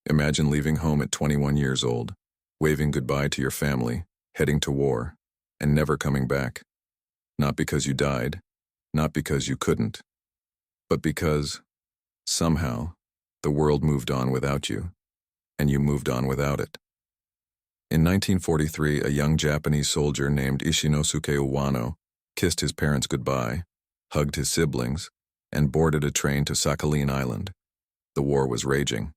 Imagine leaving home at 21 years old, waving goodbye to your family, heading to war, and never coming back. Not because you died, not because you couldn't, but because, somehow, the world moved on without you, and you moved on without it. In 1943, a young Japanese soldier named Ishinosuke Uwano kissed his parents goodbye, hugged his siblings, and boarded a train to Sakhalin Island. The war was raging.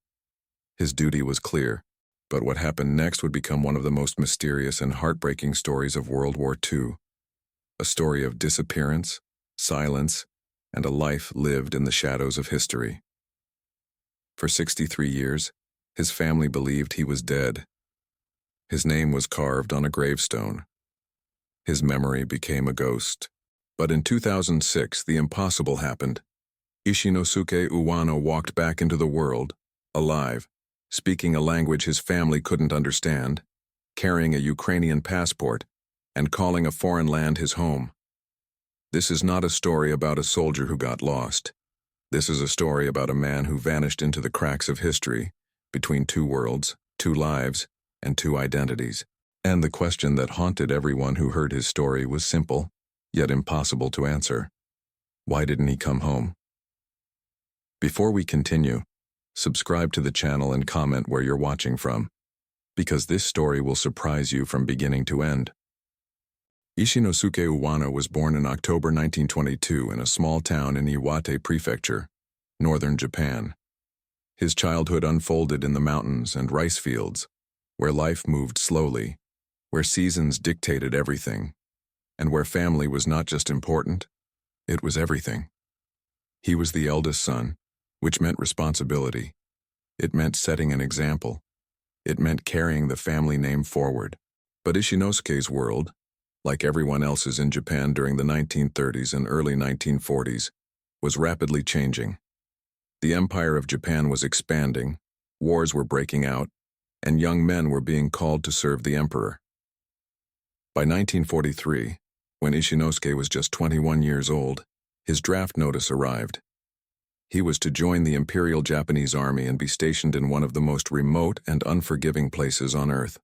His duty was clear, but what happened next would become one of the most mysterious and heartbreaking stories of World War II. A story of disappearance, silence, and a life lived in the shadows of history. For 63 years, his family believed he was dead. His name was carved on a gravestone. His memory became a ghost. But in 2006, the impossible happened. Ishinosuke Uwano walked back into the world, alive, speaking a language his family couldn't understand, carrying a Ukrainian passport, and calling a foreign land his home. This is not a story about a soldier who got lost. This is a story about a man who vanished into the cracks of history, between two worlds, two lives, and two identities. And the question that haunted everyone who heard his story was simple, yet impossible to answer. Why didn't he come home? Before we continue, subscribe to the channel and comment where you're watching from, because this story will surprise you from beginning to end. Ishinosuke Uwano was born in October 1922 in a small town in Iwate Prefecture, northern Japan. His childhood unfolded in the mountains and rice fields, where life moved slowly, where seasons dictated everything, and where family was not just important, it was everything. He was the eldest son, which meant responsibility. It meant setting an example. It meant carrying the family name forward. But Ishinosuke's world, like everyone else's in Japan during the 1930s and early 1940s, was rapidly changing. The Empire of Japan was expanding, wars were breaking out, and young men were being called to serve the emperor. By 1943, when Ishinosuke was just 21 years old, his draft notice arrived. He was to join the Imperial Japanese Army and be stationed in one of the most remote and unforgiving places on Earth,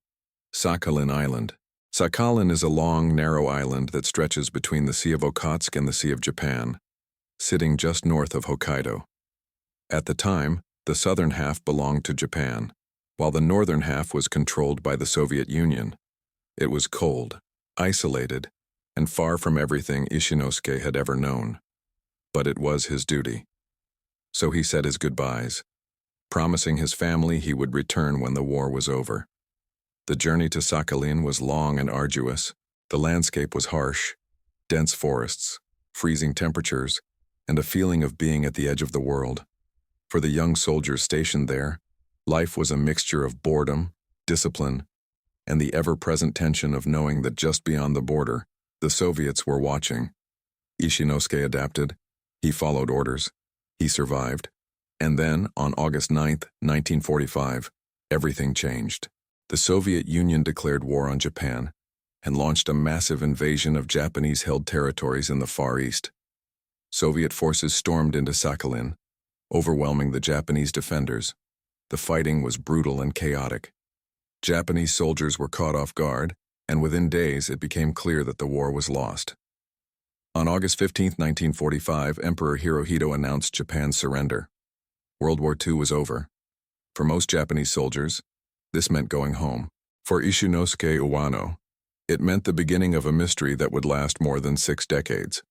Sakhalin Island. Sakhalin is a long, narrow island that stretches between the Sea of Okhotsk and the Sea of Japan, sitting just north of Hokkaido. At the time, the southern half belonged to Japan, while the northern half was controlled by the Soviet Union. It was cold, isolated, and far from everything Ishinosuke had ever known. But it was his duty. So he said his goodbyes, promising his family he would return when the war was over. The journey to Sakhalin was long and arduous. The landscape was harsh, dense forests, freezing temperatures, and a feeling of being at the edge of the world. For the young soldiers stationed there, life was a mixture of boredom, discipline, and the ever-present tension of knowing that just beyond the border, the Soviets were watching. Ishinosuke adapted. He followed orders. He survived. And then, on August 9, 1945, everything changed. The Soviet Union declared war on Japan and launched a massive invasion of Japanese-held territories in the Far East. Soviet forces stormed into Sakhalin, overwhelming the Japanese defenders. The fighting was brutal and chaotic. Japanese soldiers were caught off guard, and within days it became clear that the war was lost. On August 15, 1945, Emperor Hirohito announced Japan's surrender. World War II was over. For most Japanese soldiers, this meant going home. For Ishinosuke Uwano, it meant the beginning of a mystery that would last more than 6 decades.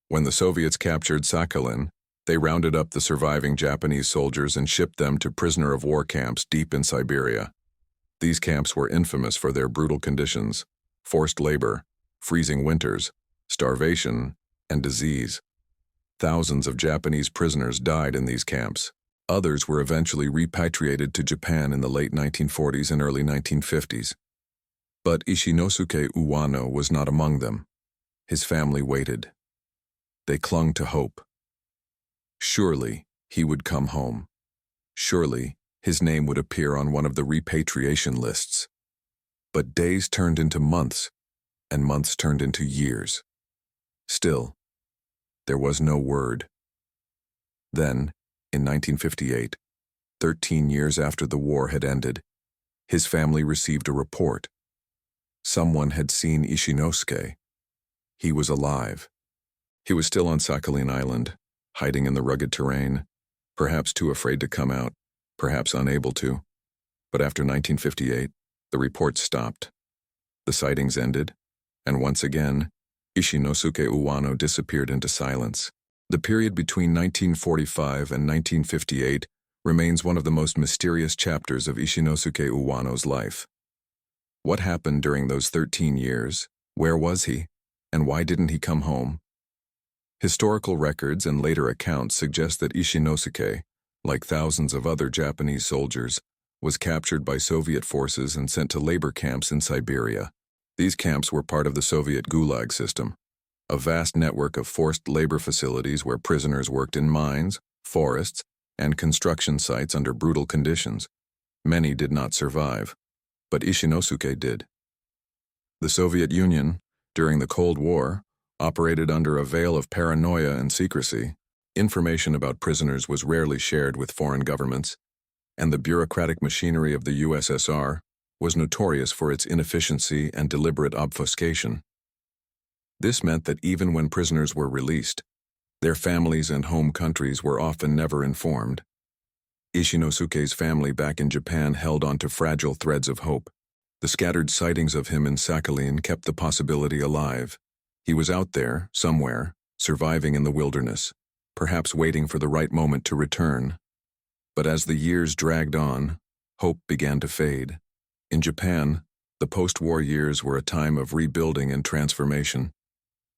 When the Soviets captured Sakhalin, they rounded up the surviving Japanese soldiers and shipped them to prisoner-of-war camps deep in Siberia. These camps were infamous for their brutal conditions: forced labor, freezing winters, starvation, and disease. Thousands of Japanese prisoners died in these camps. Others were eventually repatriated to Japan in the late 1940s and early 1950s. But Ishinosuke Uwano was not among them. His family waited. They clung to hope. Surely he would come home. Surely his name would appear on one of the repatriation lists. But days turned into months, and months turned into years. Still, there was no word. Then, in 1958, 13 years after the war had ended, his family received a report. Someone had seen Ishinosuke. He was alive. He was still on Sakhalin Island, hiding in the rugged terrain, perhaps too afraid to come out, perhaps unable to. But after 1958, the report stopped. The sightings ended, and once again, Ishinosuke Uwano disappeared into silence. The period between 1945 and 1958 remains one of the most mysterious chapters of Ishinosuke Uwano's life. What happened during those 13 years? Where was he? And why didn't he come home? Historical records and later accounts suggest that Ishinosuke, like thousands of other Japanese soldiers, was captured by Soviet forces and sent to labor camps in Siberia. These camps were part of the Soviet Gulag system, a vast network of forced labor facilities where prisoners worked in mines, forests, and construction sites under brutal conditions. Many did not survive, but Ishinosuke did. The Soviet Union, during the Cold War, operated under a veil of paranoia and secrecy. Information about prisoners was rarely shared with foreign governments, and the bureaucratic machinery of the USSR was notorious for its inefficiency and deliberate obfuscation. This meant that even when prisoners were released, their families and home countries were often never informed. Ishinosuke's family back in Japan held on to fragile threads of hope. The scattered sightings of him in Sakhalin kept the possibility alive. He was out there, somewhere, surviving in the wilderness, perhaps waiting for the right moment to return. But as the years dragged on, hope began to fade. In Japan, the post-war years were a time of rebuilding and transformation.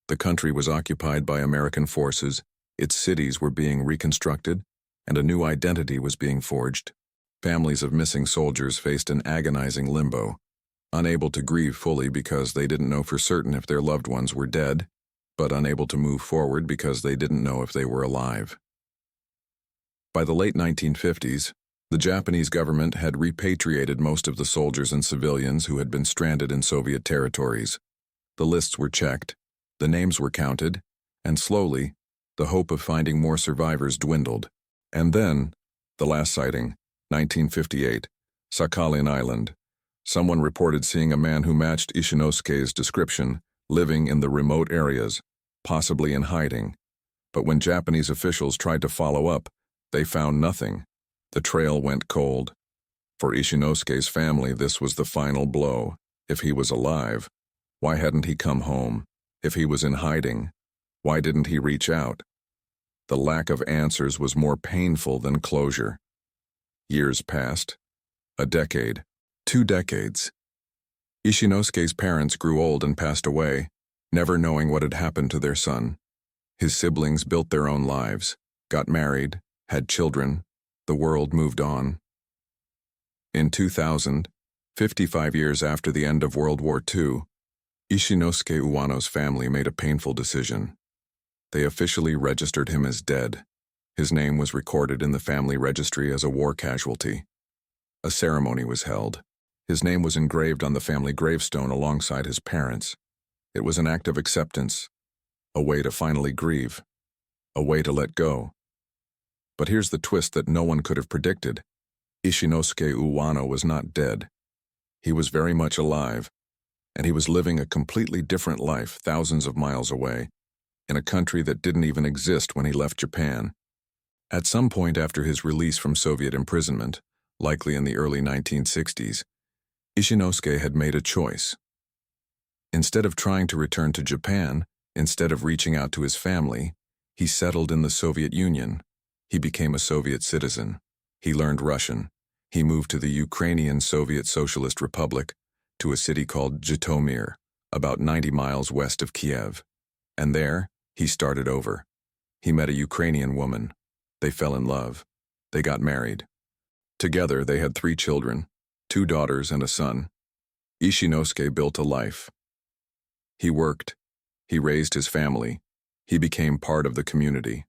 The country was occupied by American forces, its cities were being reconstructed, and a new identity was being forged. Families of missing soldiers faced an agonizing limbo, unable to grieve fully because they didn't know for certain if their loved ones were dead, but unable to move forward because they didn't know if they were alive. By the late 1950s, the Japanese government had repatriated most of the soldiers and civilians who had been stranded in Soviet territories. The lists were checked, the names were counted, and slowly, the hope of finding more survivors dwindled. And then, the last sighting, 1958, Sakhalin Island. Someone reported seeing a man who matched Ishinosuke's description, living in the remote areas, possibly in hiding. But when Japanese officials tried to follow up, they found nothing. The trail went cold. For Ishinosuke's family, this was the final blow. If he was alive, why hadn't he come home? If he was in hiding, why didn't he reach out? The lack of answers was more painful than closure. Years passed. A decade. 2 decades. Ishinosuke's parents grew old and passed away, never knowing what had happened to their son. His siblings built their own lives, got married, had children. The world moved on. In 2000, 55 years after the end of World War II, Ishinosuke Uwano's family made a painful decision. They officially registered him as dead. His name was recorded in the family registry as a war casualty. A ceremony was held. His name was engraved on the family gravestone alongside his parents. It was an act of acceptance, a way to finally grieve, a way to let go. But here's the twist that no one could have predicted. Ishinosuke Uwano was not dead. He was very much alive, and he was living a completely different life thousands of miles away, in a country that didn't even exist when he left Japan. At some point after his release from Soviet imprisonment, likely in the early 1960s, Ishinosuke had made a choice. Instead of trying to return to Japan, instead of reaching out to his family, he settled in the Soviet Union. He became a Soviet citizen. He learned Russian. He moved to the Ukrainian Soviet Socialist Republic, to a city called Zhytomyr, about 90 miles west of Kiev. And there, he started over. He met a Ukrainian woman. They fell in love. They got married. Together, they had 3 children, 2 daughters and a son. Ishinosuke built a life. He worked. He raised his family. He became part of the community.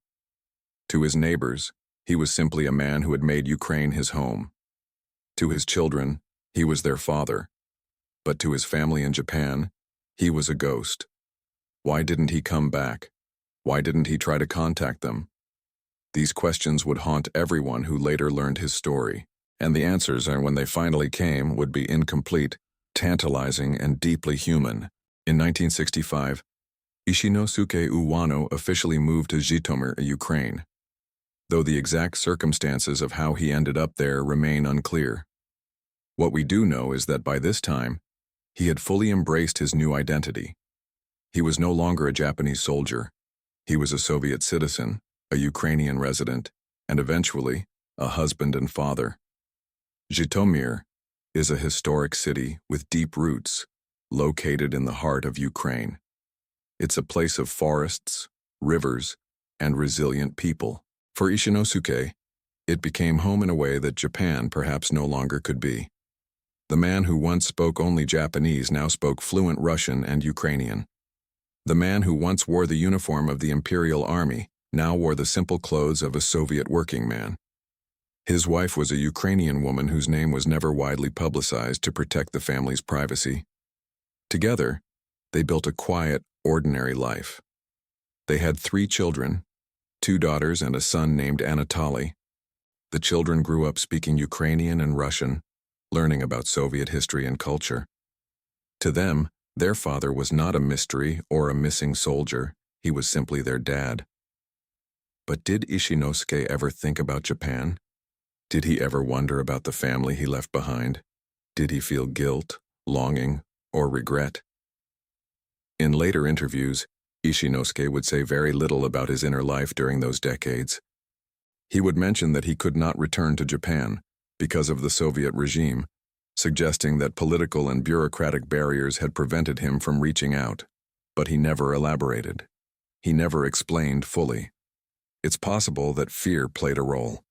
To his neighbors, he was simply a man who had made Ukraine his home. To his children, he was their father. But to his family in Japan, he was a ghost. Why didn't he come back? Why didn't he try to contact them? These questions would haunt everyone who later learned his story, and the answers, when they finally came, would be incomplete, tantalizing, and deeply human. In 1965, Ishinosuke Uwano officially moved to Zhytomyr, Ukraine, though the exact circumstances of how he ended up there remain unclear. What we do know is that by this time, he had fully embraced his new identity. He was no longer a Japanese soldier. He was a Soviet citizen, a Ukrainian resident, and eventually, a husband and father. Zhytomyr is a historic city with deep roots, located in the heart of Ukraine. It's a place of forests, rivers, and resilient people. For Ishinosuke, it became home in a way that Japan perhaps no longer could be. The man who once spoke only Japanese now spoke fluent Russian and Ukrainian. The man who once wore the uniform of the Imperial Army now wore the simple clothes of a Soviet working man. His wife was a Ukrainian woman whose name was never widely publicized to protect the family's privacy. Together, they built a quiet, ordinary life. They had 3 children, 2 daughters and a son named Anatoly. The children grew up speaking Ukrainian and Russian, learning about Soviet history and culture. To them, their father was not a mystery or a missing soldier, he was simply their dad. But did Ishinosuke ever think about Japan? Did he ever wonder about the family he left behind? Did he feel guilt, longing, or regret? In later interviews, Ishinosuke would say very little about his inner life during those decades. He would mention that he could not return to Japan because of the Soviet regime, suggesting that political and bureaucratic barriers had prevented him from reaching out. But he never elaborated. He never explained fully. It's possible that fear played a role.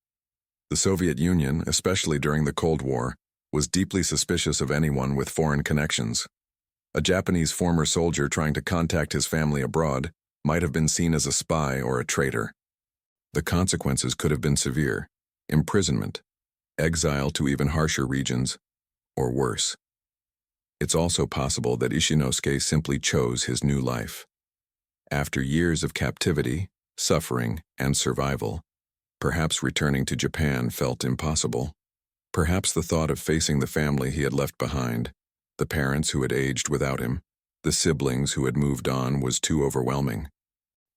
The Soviet Union, especially during the Cold War, was deeply suspicious of anyone with foreign connections. A Japanese former soldier trying to contact his family abroad might have been seen as a spy or a traitor. The consequences could have been severe: imprisonment, exile to even harsher regions, or worse. It's also possible that Ishinosuke simply chose his new life. After years of captivity, suffering, and survival, perhaps returning to Japan felt impossible. Perhaps the thought of facing the family he had left behind, the parents who had aged without him, the siblings who had moved on, was too overwhelming.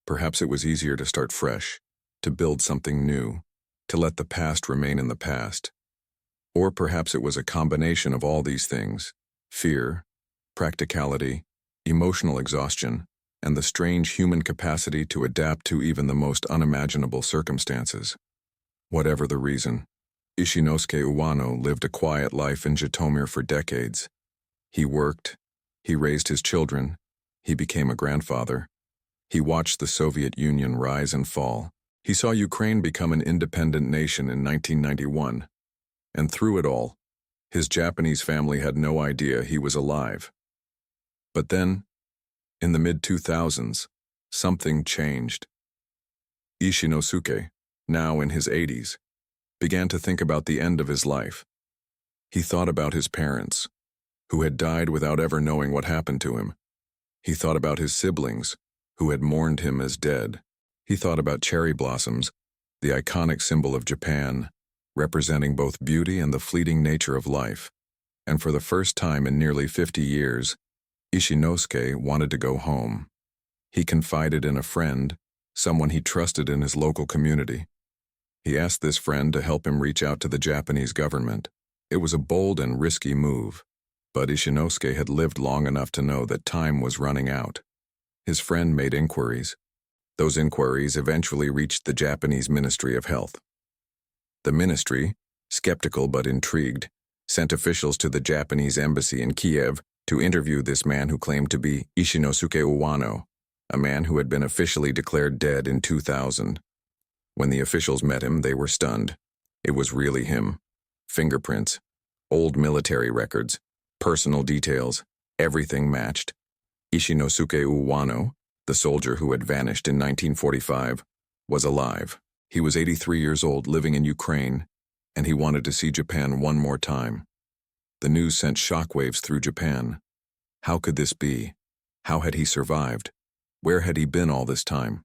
Perhaps it was easier to start fresh, to build something new, to let the past remain in the past. Or perhaps it was a combination of all these things: fear, practicality, emotional exhaustion, and the strange human capacity to adapt to even the most unimaginable circumstances. Whatever the reason, Ishinosuke Uwano lived a quiet life in Zhytomyr for decades. He worked, he raised his children, he became a grandfather. He watched the Soviet Union rise and fall. He saw Ukraine become an independent nation in 1991. And through it all, his Japanese family had no idea he was alive. But then, in the mid-2000s, something changed. Ishinosuke, now in his 80s, began to think about the end of his life. He thought about his parents, who had died without ever knowing what happened to him. He thought about his siblings, who had mourned him as dead. He thought about cherry blossoms, the iconic symbol of Japan, representing both beauty and the fleeting nature of life. And for the first time in nearly 50 years, Ishinosuke wanted to go home. He confided in a friend, someone he trusted in his local community. He asked this friend to help him reach out to the Japanese government. It was a bold and risky move, but Ishinosuke had lived long enough to know that time was running out. His friend made inquiries. Those inquiries eventually reached the Japanese Ministry of Health. The ministry, skeptical but intrigued, sent officials to the Japanese embassy in Kiev to interview this man who claimed to be Ishinosuke Uwano, a man who had been officially declared dead in 2000. When the officials met him, they were stunned. It was really him. Fingerprints, old military records, personal details, everything matched. Ishinosuke Uwano, the soldier who had vanished in 1945, was alive. He was 83 years old, living in Ukraine, and he wanted to see Japan one more time. The news sent shockwaves through Japan. How could this be? How had he survived? Where had he been all this time?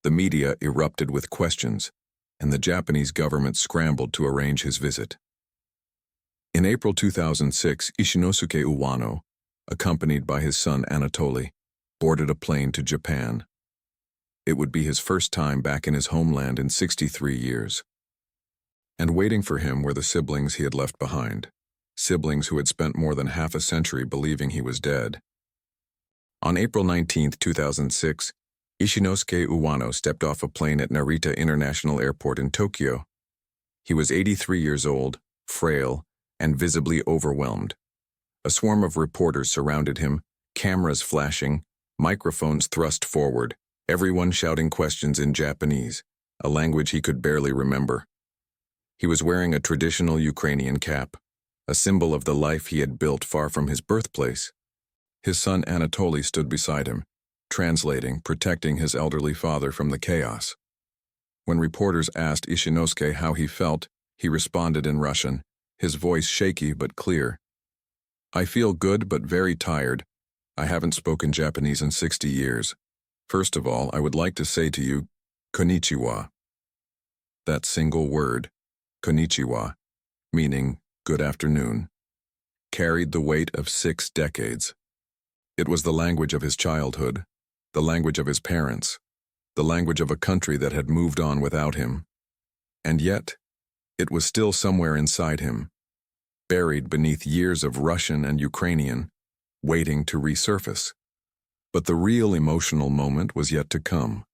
The media erupted with questions, and the Japanese government scrambled to arrange his visit. In April 2006, Ishinosuke Uwano, accompanied by his son Anatoly, boarded a plane to Japan. It would be his first time back in his homeland in 63 years. And waiting for him were the siblings he had left behind, siblings who had spent more than half a century believing he was dead. On April 19, 2006, Ishinosuke Uwano stepped off a plane at Narita International Airport in Tokyo. He was 83 years old, frail, and visibly overwhelmed. A swarm of reporters surrounded him, cameras flashing, microphones thrust forward, everyone shouting questions in Japanese, a language he could barely remember. He was wearing a traditional Ukrainian cap, a symbol of the life he had built far from his birthplace. His son Anatoly stood beside him, translating, protecting his elderly father from the chaos. When reporters asked Ishinosuke how he felt, he responded in Russian, his voice shaky but clear. "I feel good but very tired. I haven't spoken Japanese in 60 years. First of all, I would like to say to you, konnichiwa." That single word, konnichiwa, meaning good afternoon, carried the weight of 6 decades. It was the language of his childhood, the language of his parents, the language of a country that had moved on without him. And yet, it was still somewhere inside him, buried beneath years of Russian and Ukrainian, waiting to resurface. But the real emotional moment was yet to come.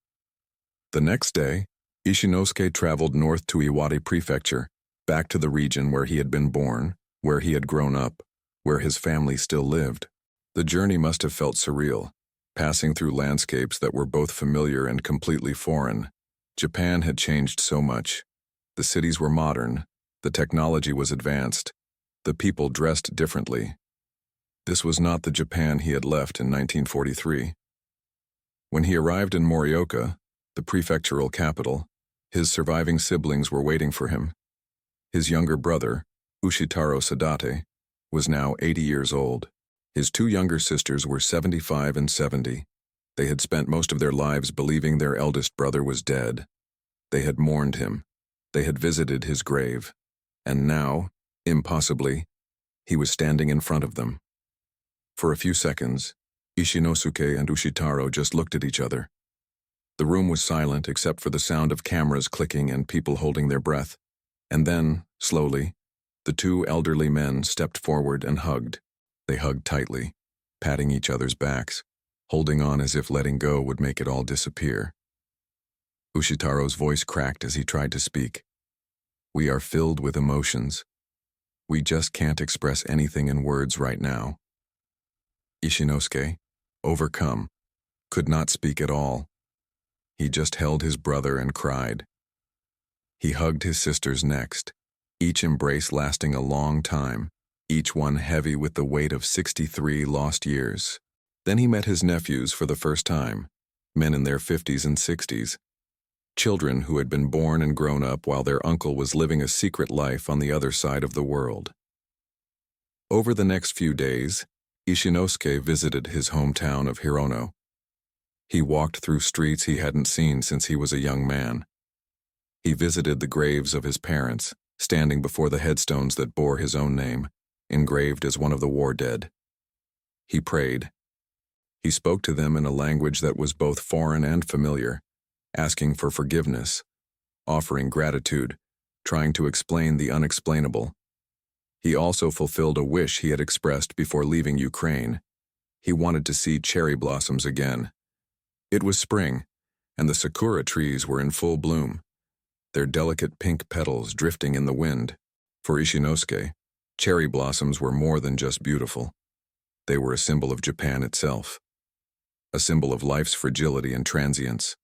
The next day, Ishinosuke traveled north to Iwate Prefecture, back to the region where he had been born, where he had grown up, where his family still lived. The journey must have felt surreal, passing through landscapes that were both familiar and completely foreign. Japan had changed so much. The cities were modern, the technology was advanced, the people dressed differently. This was not the Japan he had left in 1943. When he arrived in Morioka, the prefectural capital, his surviving siblings were waiting for him. His younger brother, Ushitaro Sadate, was now 80 years old. His 2 younger sisters were 75 and 70. They had spent most of their lives believing their eldest brother was dead. They had mourned him. They had visited his grave. And now, impossibly, he was standing in front of them. For a few seconds, Ishinosuke and Ushitaro just looked at each other. The room was silent except for the sound of cameras clicking and people holding their breath. And then, slowly, the 2 elderly men stepped forward and hugged. They hugged tightly, patting each other's backs, holding on as if letting go would make it all disappear. Ushitaro's voice cracked as he tried to speak. "We are filled with emotions. We just can't express anything in words right now." Ishinosuke, overcome, could not speak at all. He just held his brother and cried. He hugged his sisters next, each embrace lasting a long time, each one heavy with the weight of 63 lost years. Then he met his nephews for the first time, men in their 50s and 60s, children who had been born and grown up while their uncle was living a secret life on the other side of the world. Over the next few days, Ishinosuke visited his hometown of Hirono. He walked through streets he hadn't seen since he was a young man. He visited the graves of his parents, standing before the headstones that bore his own name, engraved as one of the war dead. He prayed. He spoke to them in a language that was both foreign and familiar, asking for forgiveness, offering gratitude, trying to explain the unexplainable. He also fulfilled a wish he had expressed before leaving Ukraine. He wanted to see cherry blossoms again. It was spring, and the sakura trees were in full bloom, their delicate pink petals drifting in the wind. For Ishinosuke, cherry blossoms were more than just beautiful. They were a symbol of Japan itself, a symbol of life's fragility and transience,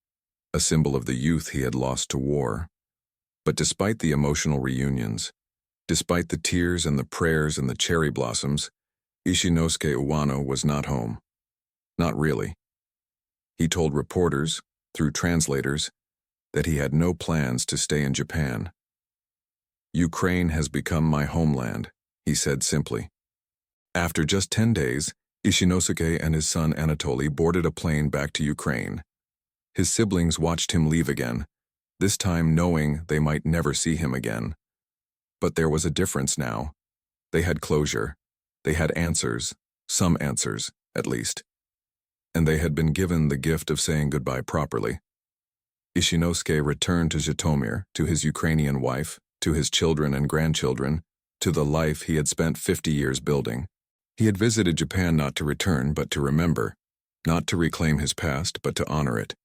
a symbol of the youth he had lost to war. But despite the emotional reunions, despite the tears and the prayers and the cherry blossoms, Ishinosuke Uwano was not home. Not really. He told reporters, through translators, that he had no plans to stay in Japan. "Ukraine has become my homeland," he said simply. After just 10 days, Ishinosuke and his son Anatoly boarded a plane back to Ukraine. His siblings watched him leave again, this time knowing they might never see him again. But there was a difference now. They had closure. They had answers, some answers, at least. And they had been given the gift of saying goodbye properly. Ishinosuke returned to Zhytomyr, to his Ukrainian wife, to his children and grandchildren, to the life he had spent 50 years building. He had visited Japan not to return, but to remember, not to reclaim his past, but to honor it.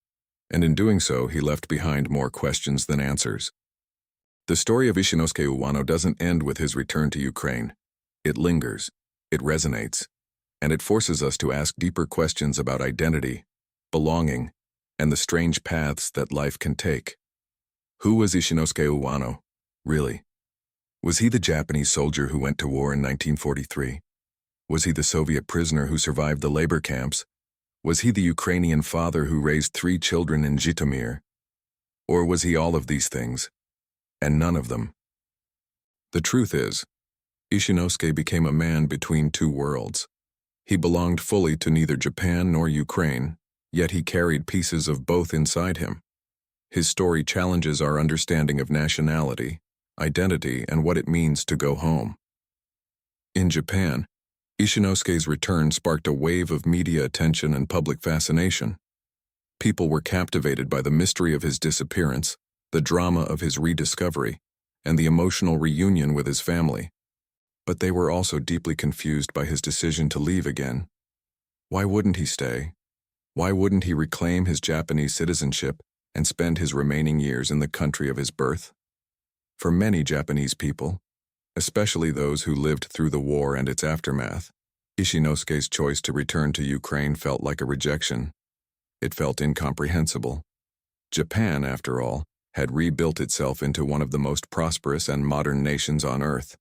And in doing so, he left behind more questions than answers. The story of Ishinosuke Uwano doesn't end with his return to Ukraine. It lingers, it resonates, and it forces us to ask deeper questions about identity, belonging, and the strange paths that life can take. Who was Ishinosuke Uwano, really? Was he the Japanese soldier who went to war in 1943? Was he the Soviet prisoner who survived the labor camps? Was he the Ukrainian father who raised 3 children in Zhytomyr? Or was he all of these things, and none of them? The truth is, Ishinosuke became a man between 2 worlds. He belonged fully to neither Japan nor Ukraine, yet he carried pieces of both inside him. His story challenges our understanding of nationality, identity, and what it means to go home. In Japan, Ishinosuke's return sparked a wave of media attention and public fascination. People were captivated by the mystery of his disappearance, the drama of his rediscovery, and the emotional reunion with his family. But they were also deeply confused by his decision to leave again. Why wouldn't he stay? Why wouldn't he reclaim his Japanese citizenship and spend his remaining years in the country of his birth? For many Japanese people, especially those who lived through the war and its aftermath, Ishinosuke's choice to return to Ukraine felt like a rejection. It felt incomprehensible. Japan, after all, had rebuilt itself into one of the most prosperous and modern nations on Earth.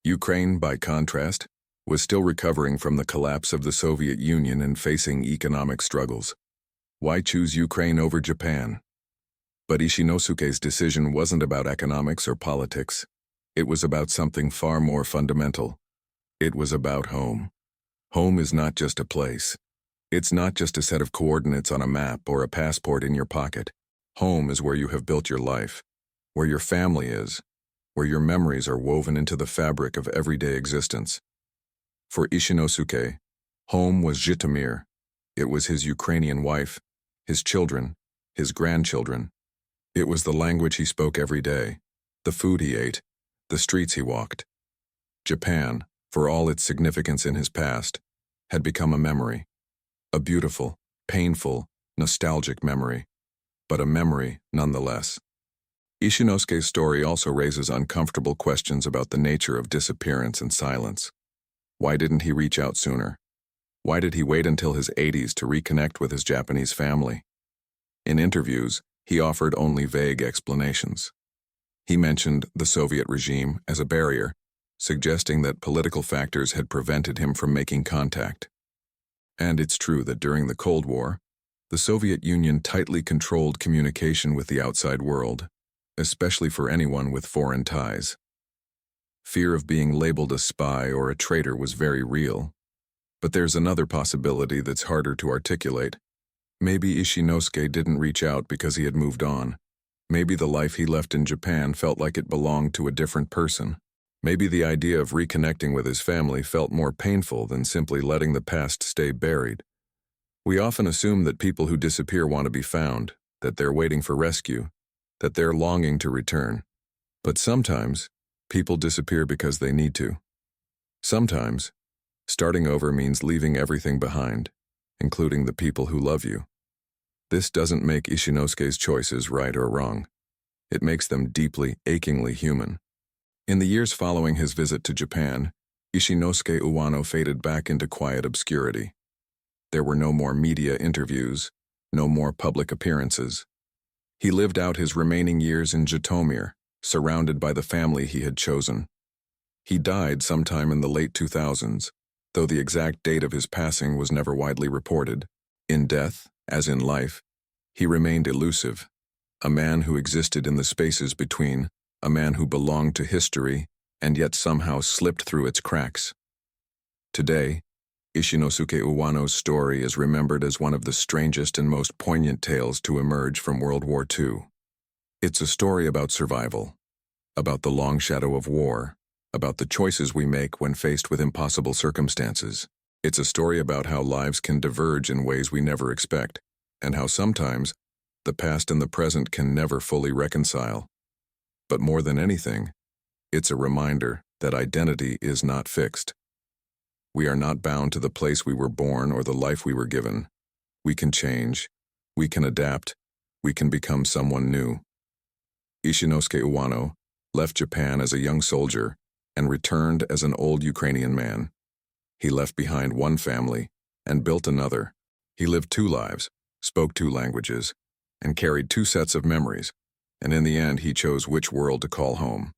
Ukraine, by contrast, was still recovering from the collapse of the Soviet Union and facing economic struggles. Why choose Ukraine over Japan? But Ishinosuke's decision wasn't about economics or politics. It was about something far more fundamental. It was about home. Home is not just a place. It's not just a set of coordinates on a map or a passport in your pocket. Home is where you have built your life, where your family is, where your memories are woven into the fabric of everyday existence. For Ishinosuke, home was Zhytomyr. It was his Ukrainian wife, his children, his grandchildren. It was the language he spoke every day, the food he ate, the streets he walked. Japan, for all its significance in his past, had become a memory. A beautiful, painful, nostalgic memory, but a memory nonetheless. Ishinosuke's story also raises uncomfortable questions about the nature of disappearance and silence. Why didn't he reach out sooner? Why did he wait until his 80s to reconnect with his Japanese family? In interviews, he offered only vague explanations. He mentioned the Soviet regime as a barrier, suggesting that political factors had prevented him from making contact. And it's true that during the Cold War, the Soviet Union tightly controlled communication with the outside world, especially for anyone with foreign ties. Fear of being labeled a spy or a traitor was very real. But there's another possibility that's harder to articulate. Maybe Ishinosuke didn't reach out because he had moved on. Maybe the life he left in Japan felt like it belonged to a different person. Maybe the idea of reconnecting with his family felt more painful than simply letting the past stay buried. We often assume that people who disappear want to be found, that they're waiting for rescue, that they're longing to return. But sometimes, people disappear because they need to. Sometimes, starting over means leaving everything behind, including the people who love you. This doesn't make Ishinosuke's choices right or wrong. It makes them deeply, achingly human. In the years following his visit to Japan, Ishinosuke Uwano faded back into quiet obscurity. There were no more media interviews, no more public appearances. He lived out his remaining years in Zhytomyr, surrounded by the family he had chosen. He died sometime in the late 2000s, though the exact date of his passing was never widely reported. In death, as in life, he remained elusive, a man who existed in the spaces between, a man who belonged to history and yet somehow slipped through its cracks. Today, Ishinosuke Uwano's story is remembered as one of the strangest and most poignant tales to emerge from World War II. It's a story about survival, about the long shadow of war, about the choices we make when faced with impossible circumstances. It's a story about how lives can diverge in ways we never expect, and how sometimes the past and the present can never fully reconcile. But more than anything, it's a reminder that identity is not fixed. We are not bound to the place we were born or the life we were given. We can change, we can adapt, we can become someone new. Ishinosuke Uwano left Japan as a young soldier and returned as an old Ukrainian man. He left behind one family and built another. He lived two lives, spoke two languages, and carried two sets of memories, and in the end he chose which world to call home.